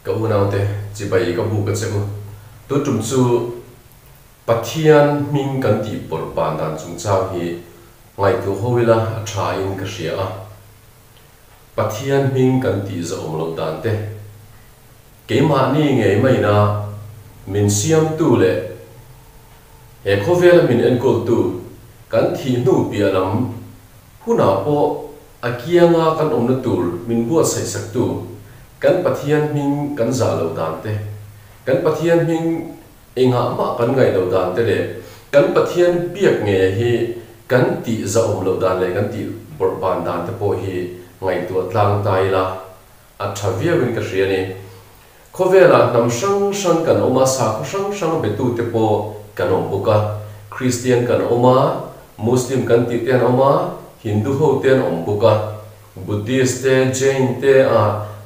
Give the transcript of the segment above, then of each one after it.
ka unau te chi bai ka bu ka cheu tu tum chu pathian ming kan ti por pan dan chung chau hi ngai tu hoila a tha in ka ria a pathian ming kan ti zo om lo dan te ke ma ni nge mai na min siam tu le he khovel min en kol tu kan thi nu pia lam huna po akianga kan om na tur min bu sai sak tu kan pathian ming kan za lo dan te kan pathian ming inga ma kan ngai lo dan te le kan pathian piak nge hi kan ti za om lo dan le kan ti bor ban dan te po hi ngai tu tlang tai la a thavia win ka ria ni khovela nam sang sang kan oma sa ko sang sang be tu te po kan om buka Christian kan oma Muslim kan ti ten oma Hindu ho ten om buka Buddhist te Jain te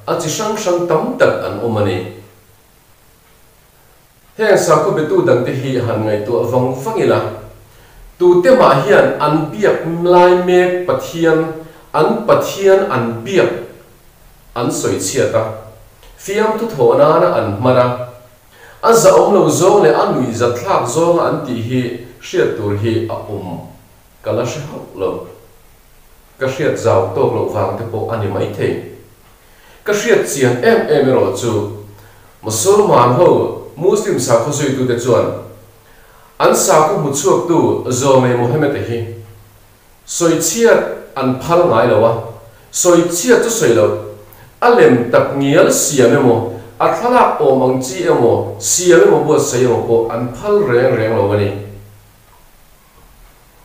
a chi sang sang tam tak an omani he sa ko be tu dang te hi han ngai tu awang fangila tu te ma hian an biak mlai me pathian an biak an soi chiata fiam tu thona na an mara a za om lo zo le anui za thlak zo an ti hi hriat tur hi a kala she ho lo ka hriat zau tok lo wang te po ani mai the ka hriat chian em ro chu musulman ho Muslim sa ko soi tu te chuan an sa ko mu chuak tu zo me Muhammad hi soi chiat an phal ngai lo wa soi chiat tu soi lo alem tak ngial siam emo athala o mangchi emo siam emo bo sai emo ko an phal reng lo wani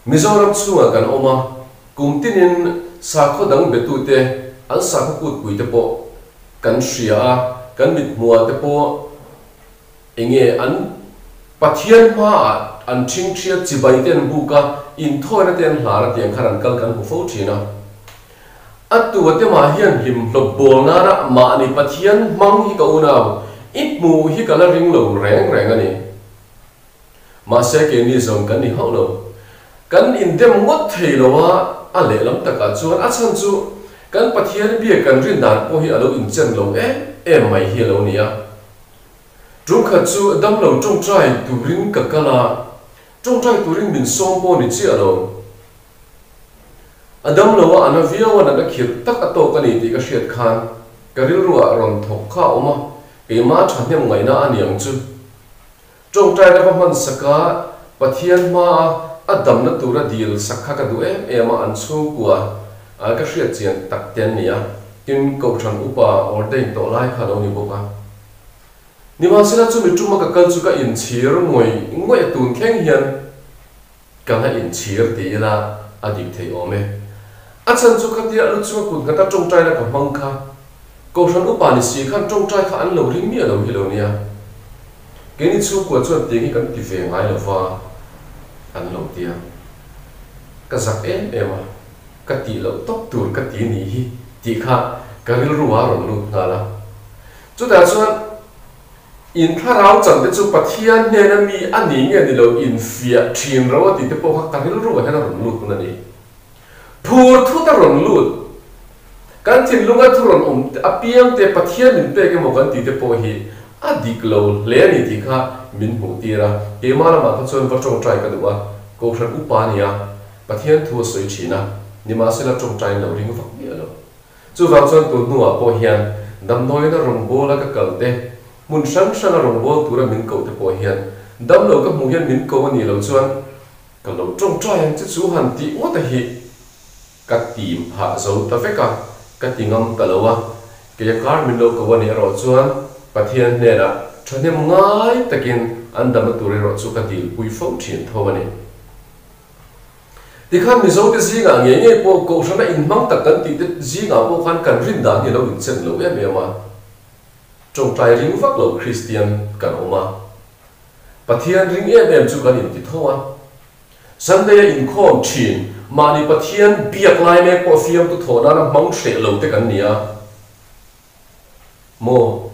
Mizoram chunga kan oma kungtinin sa ko dang betu te an sa ko kut pui te po kan ria kan mit mua te po enge an pathian ma an thing thia chibai ten buka in thoina ten hlara tiang kharan kal kan hu fo thina atu te ma hian him lo bol na ra ma ni pathian mang hi ka una it mu hi kala ring lo reng ani ma se ke ni zong kan ni ho lo kan in dem ngot thei lo wa a le lam taka chuan a chan chu kan pathian bia kan rin dan po hi alo in chen lo em mai hi lo nia trung kha chu dam lo trung trai tu ring ka kala trung trai tu ring min som po ni chi alo adam lo wa ana via wa na khir tak ato ka ni ti ka hriat khan ka ril ruwa ron thok kha oma ke ma thanem ngai na aniang chu trung trai da man saka pathian ma adam na tura dil sakha ka du em an chu kwa a ka hriat chian tak ten nia tin ko than upa ordain to lai kha lo ni boka Nima sila chu mi tuma ka kal chu ka in chir ngoi tun kheng hian ka na in chir ti la adik thei ome a chan chu ka tia lu chu kun ka ta tong trai la ka mang kha ko than upa ni si khan tong trai kha an lo ring mi lo hi lo nia ke ni chu ko chu ti hi kan ti ve ngai lo wa an lo tia ka zak em ka ti lo tok tur ka ti ni hi ti kha ka ril ruwa ron lu nga la chu ta chuan in tharau chan te chu pathian ne na mi ani nge ni lo in fia thin ro ti te po ka ril ruwa hena ron lu na ni phur thu ta ron lu kan thin lunga thu ron apiam te pathian min pe ke mo kan ti te po hi adik lo le ni ti kha min mu tira ke ma la ma chon va chong trai ka duwa ko thran upa nia pathian thu soi china ni ma se la chong trai lo ring vak mi lo chu wang chon tu nuwa po hian dam noi na rong bo la ka kal te mun sang sang rong bo tura min ko te po hian dam lo ka mu hian min ko ni lo chuan ka lo chong trai chu chu han ti o ta hi ka tim ha zo ta fe ka tingam ta lo wa ke ya kar min lo ko ni ro chuan pathian ne ra thane ngai takin andam tur ro chu ka dil pui fo thin thawani tikhan mi zo te zinga nge po ko shana in mang tak kan ti te zinga po khan kan rin da ni lo in chen lo em ma trong trai ring vak lo Christian kan oma pathian ring em chu kan in ti thowa sunday in khom thin mani pathian biak lai me ko fiam tu thona na mang hre lo te kan nia mo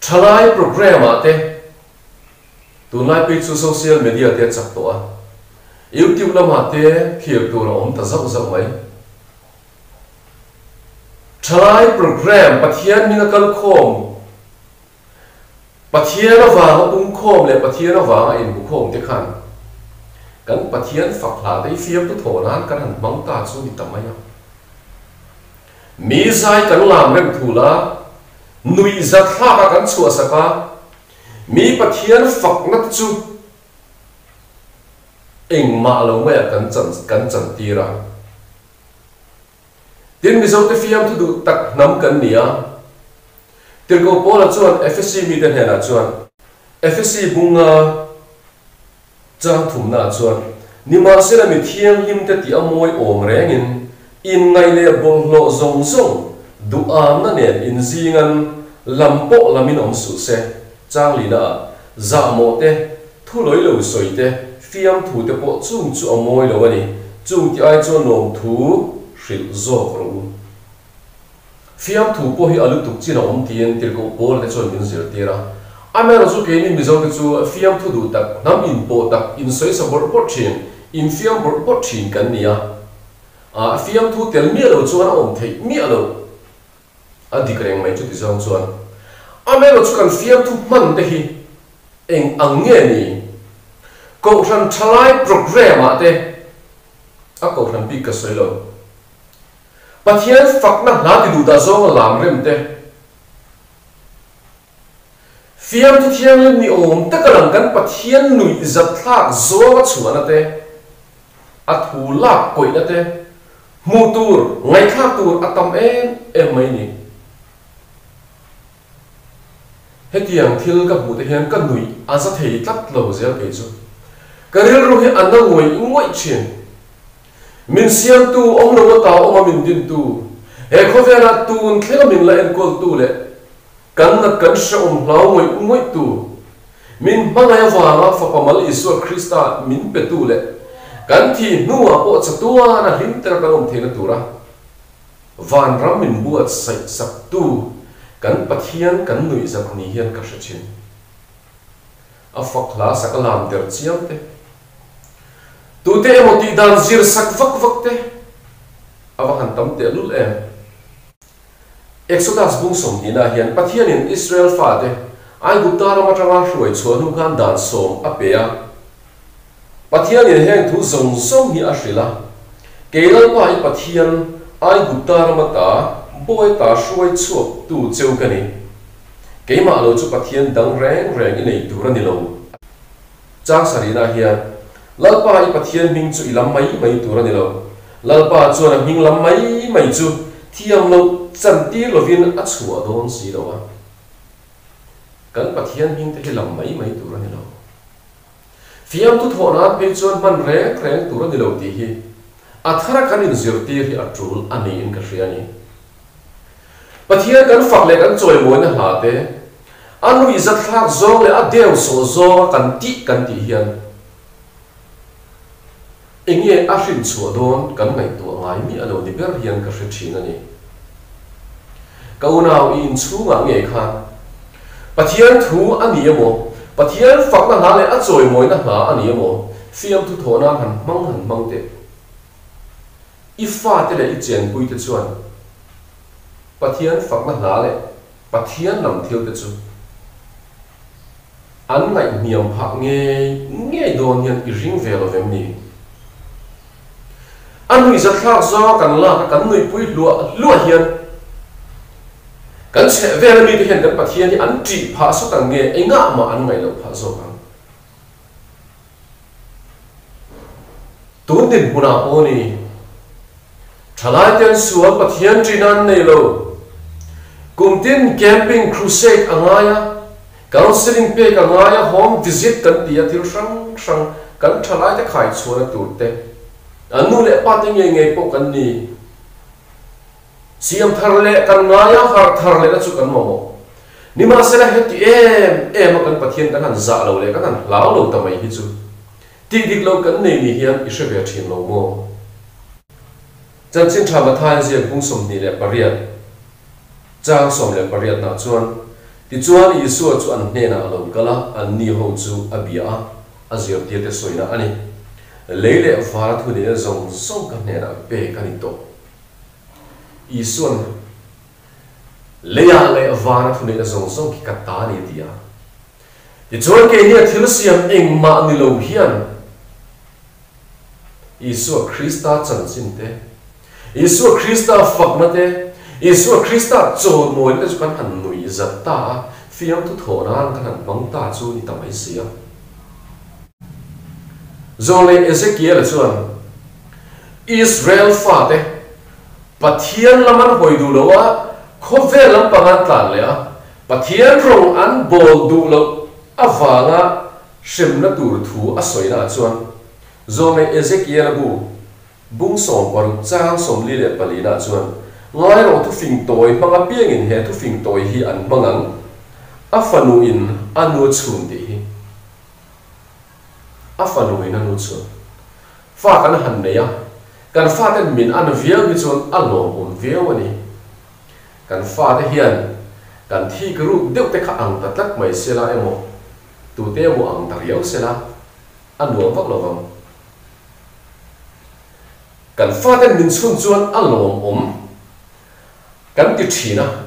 thalai program ate tunai pe chu social media te chak to a YouTube lam ha te khir tu ro om ta zau zau mai thalai program pathian ninga kal khom pathian awang bung khom le pathian awang in bung khom te khan kan pathian fakla dei fiam tu thonan kan han mang ta chu ni tamaya mi zai kan lam rem thula nui zat thla ka kan chu asaka mi pathian faknat chu eng ma lo me kan chan tira tin mi zo te fiam thu du tak nam kan nia tir ko pola chuan FSC mi den hena chuan FSC bunga chang thumna chuan nima sela mi thiang lim te ti amoi om rengin in ngai le bol lo zong zong du am na nen in zingan lampo lamin om su se chang lina za mo te thu loi lo soi te fiam thu te po chung chu amoi lo ani chung ti ai chuan nom thu hril zo ro fiam thu po hi alu tuk china om tien tir ko bol te chuan min zir tira amero chu ke ni mi zo te chu fiam thu du tak nam in po tak in soi sa bor pot chin in fiam bor pot chin kan nia a fiam thu tel mi lo chuan om thei mi lo adikreng mai chu ti zong chuan amero chu kan fiam thu man te hi eng ange ni ko ran thalai program ate a ko ran bi ka soi lo pathian fakna la ti du da zong lam rem te fiam thu thiang ni om ta kalang kan pathian nui zat thak zo chuan ate a thu la koi na te mu tur ngai khak tur atam em mai ni hetiang thil ka bu te hian ka nui a za thei tlat lo zel ke chu karil ru hi an na ngoi chin min siam tu om lo ta om min din tu e khovena tun thlela min la en kol tu le kan na kan sha lau ngoi tu min mangai wanga fa pamal isu krista min pe tu le kan thi nuwa po chatua na lim ter kan om thena tura van ram min buat sai sak tu kan pathian kan nui zat ni hian ka shachin a fakla sakalam ter chiam te tu te moti dan zir sak vak te awahan tam te lul em Exodus bung som hina hian pathian in Israel fa te ai gupta ra matanga hroi chuan hu kan dan som apea pathian in heng thu zong som hi a hrila keilal pa i pathian ai gupta ra mata boy ta hroi chuak tu cheu kani keima lo chu pathian dang reng nei turani lo chang sarina hian lalpa i pathian ming chu ilam mai turani lo lalpa chuan ming lam mai chu thiam lo chan ti lovin a chua don si lo a kan pathian ming te lam mai turani lo fiam tu thona pe chuan man reng turani lo ti hi athara kan in zirti hi atul ani in ka hriani pathian kan fak le kan choi mo na ha te anu izat thak zong le a deu so zo kan ti hian inge a hrin chua don kan ngai tu ngai mi alo ni ber hian ka hre thin ani kaunau in chunga nge kha pathian thu ani emo pathian fak na le a choi moi na ha ani emo fiam tu thona han mang te ifa te le I chen pui te chuan pathian fak na le pathian nam thil te chu an ngai niam pha nge don hian I ring ve lo vem ni an nui zat thak zo kan la kan nui pui lua hian kan che ve mi te hian kan pathian hi an tri pha so kan nge enga ma an ngai lo pha zo kan tun din puna oni thalai ten sual pathian trinan nei lo kumtin camping crusade angaya counseling pe angaya home visit kan tia thil sang kan thalai te khai chhuana turte anu le pating nge po kan ni siam tharle kan ngaya har tharle na chu kan mo nima sela heti em kan pathian kan han za lo le kan han lao lo tamai hi chu ti dik lo kan nei ni hian I shebe thin lo mo chan chin thama than zia bung som ni le pariat chang som le pariat na chuan ti chuan Isu chu an hne na lo kala an ni ho chu abia azir ti te soina ani leile fara thu ne zong song kan ne na pe kan to Isu leya le avana thune na zong zong ki kata ni dia ti chon ke ni thil siam eng ma ni lo hian Isu Krista chan sin te Isu Krista fak na te Isu Krista chon moi te chu kan han nui zat ta fiam tu thona kan han bang ta chu ni tamai sia zole Ezekiel chuan Israel fa te pathian laman hoi du lo a khovel lam pangan tlan le a pathian rong an bol du lo awanga shimna tur thu a soina chuan zole Ezekiel bung som par chang som li le palina chuan ngai ro thu fing toy manga piang in he thu fing toy hi an mangang afanu in anu chun ti hi afanu in anu chun fa kan han ne ya kan fa ten min an vial hi chun alom vial ani kan fa te hian kan thi gru deuh te kha ang ta tlak mai sela emo tu te mo ang tar yau sela anu vak lovang kan fa ten min chun chuan alom kan ti thina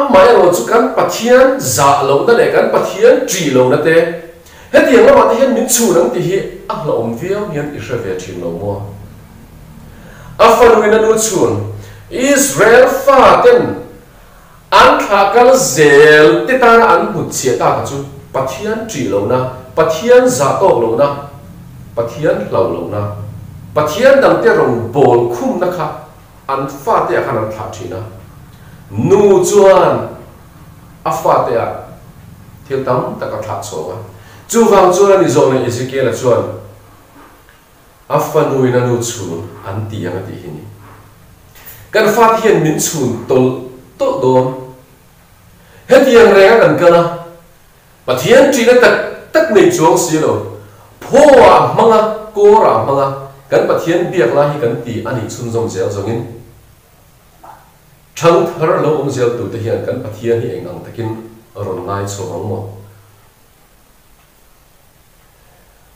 mai ro chu kan pathian za lo na le kan pathian tri lo na te heti ang ma te hian min chu nang ti hi a hlom viau hian Israel thin lo mo afanu in anu chun Israel fa ten an thakal zel te tan an mut chia ta chu pathian tri lo na pathian za tok lo na pathian lo na pathian dang te rong bol khum na kha an fa te khan an thla thina nu chuan a fa te a thil tam ta ka thla chowa chu wang chuan ni zong le Ezekiel chuan a fa nu in anu chun an ti ang ti hi ni kan fa hian min chun tol to dom hetiang renga kan kana pathian tri na tak nei chuang si lo phowa manga kora manga kan pathian biak la hi kan ti ani chun zong zel zongin thang thar lo zel tu te hian kan pathian hi engang takin ron ngai chawang mo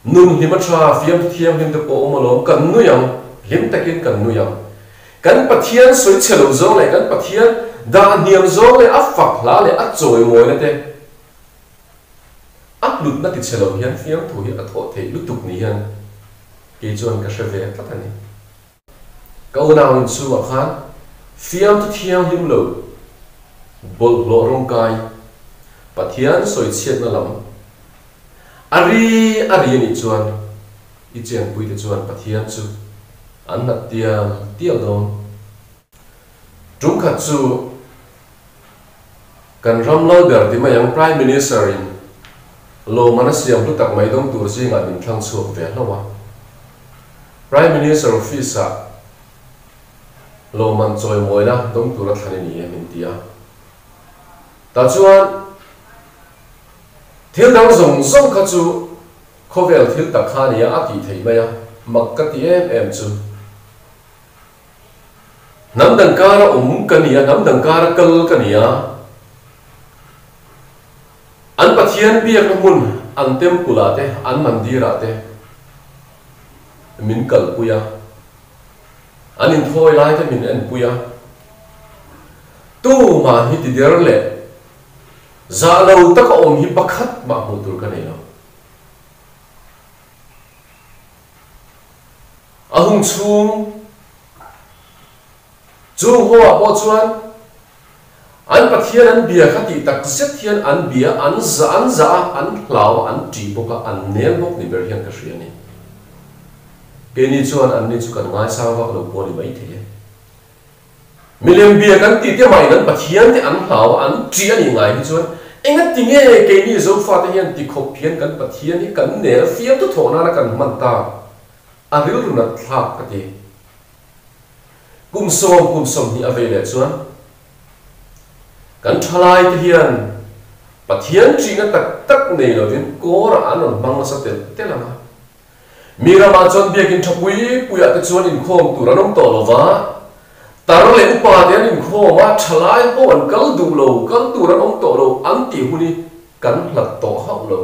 nun hima tra fiam thiam him te po mo kan nu yang lim takin kan nu yang kan pathian soi chelo zong le kan pathian da niam zong le a fak la le a choi moi na te a lut na ti chelo hian fiam thu hi a tho thei lutuk ni hian ke chuan ka shave tatani ka una un chu a khan fiam tu thiam him lo bol lo rong kai pathian soi chiat na lam ari ni chuan I chen pui te chuan pathian chu an nat tiam don trung khat chu kan ram lo ber ti mayang prime minister in lo manasiam lu tak mai dong tur si nga bin thlang chuak ve hlawa prime minister office a lo man choi moi na dong tur a thani ni min tia ta chuan thil dang zong zong kha chu khovel thil tak kha ni a ti thei mai a mak ka ti em chu nam dang kara kania nam dang kara kal kania an pathian biak na mun an tempula te an mandira te min kal puya an in thoi lai te min en puya tu ma hi ti der le za lo tak om hi pakhat ma mu tur ka nei lo ahung chung chu hoa po chuan an pathian an bia khati tak zet hian an bia an za an hlau an ti boka an nel bok ni ber hian ka hria ni ke ni chuan an ni chu kan ngai sa wak lo po ni mai the milem bia kan ti te mai nan pathian te an hlau an ti ani ngai hi chuan enga tinge ke ni zo fa te hian ti khop phian kan pathian ni kan nel fiam tu thona na kan man ta a ril ru na thak ka ti kum som ni avele chuan kan thalai te hian pathian chinga tak nei lo vin kora anon mang sa te lama mirama chon biakin thapui puya te chuan in khom turanom to lova tar le upa te in khoma thalai ho an kal du lo kal turanom to lo an ti huni kan hlat to hau lo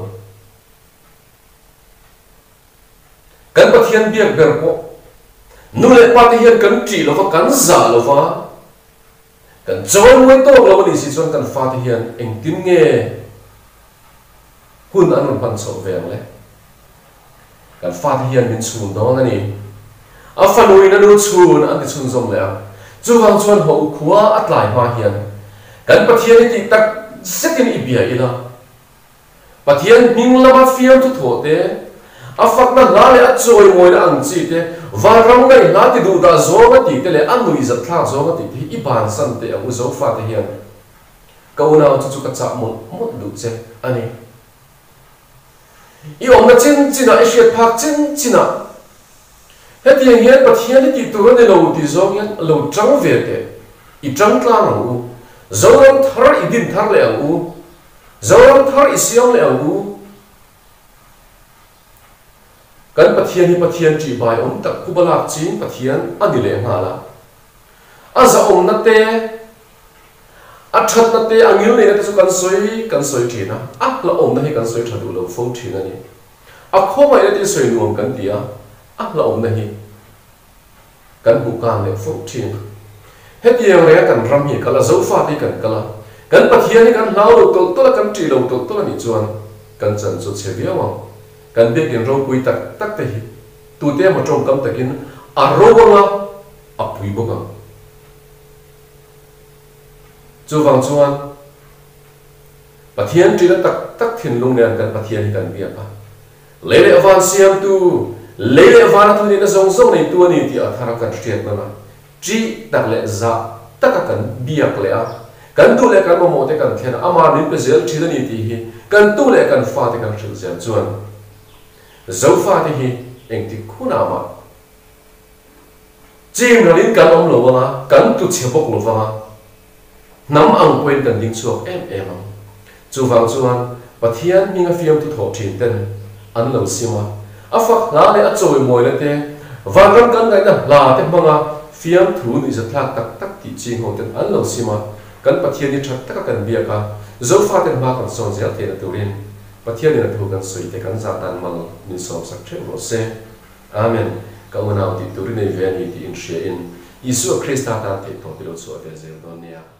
kan pathian biak ber ko nu le pa te hian kan tri lo kan za lo wa kan join moi to lo ni si chon kan fa ti hian eng tin nge hun an pan so veng le kan fa ti hian min chun do ngani a fanui na nu chun an ti chun zom le chu wang chuan ho khuwa atlai ma hian kan pathian ti tak setin ibia ila pathian ming lama fiam tu thote afak na la le achoi moi na ang chi te varang ngai la ti du da zo ma ti te le anui za thla zo ma ti ti iban san te ang zo fa te hian kauna chu ka cha mo du che ani i om na chin china asiat phak chin china heti hian pathian ti tu ne lo ti zo hian lo chang ve te i chang tla na u zoram thar idin thar le ang u zoram thar isiam le ang u kan pathian chi bai om tak kubalak chin pathian ani le ngala aza om na te athat na te angil ne te kan soi thina a la om na hi kan soi thadu lo fo thina ni a kho mai te soi nuam kan tia a la om na hi kan bu kan le fo thina heti re kan ram hi kala zo fa ti kan kala kan pathian ni kan lau lo to la kan ti lo to ni chuan kan chan chu che bia wa kan be kin ro pui tak tak te hi tu te ma trong kam takin a ro nga a pui bo nga chu wang chuan pathian ti tak tak thin lung ne kan pathian kan bia pa lele avan siam tu lele avan tu ni na zong zong nei tu ni ti a thara kan triat na chi tak le za tak kan bia le a kan tu le kan mo te kan thian ama ni pe zel thi ni ti hi kan tu le kan fa te kan thil zel chuan zo fa te hi eng ti khuna ma chim na lin kan om lo wa kan tu chepok lo wa nam ang quên kan ding chuak em chu wang chuan pathian minga fiam tu tho thin ten an lo sima afak la le a choi moi le te van ram kan ngai na la te manga fiam thu ni za thlak tak tak ti ching ho ten an lo sima kan pathian ni that tak kan bia ka zo fa ten ma kan son zel te na turin pathian ni na thu kan soi te kan za tan mal ni som sak the ro se amen ka una ti turin nei ve ni ti in she in Isu Krista ta te to ti lo so te zel don ya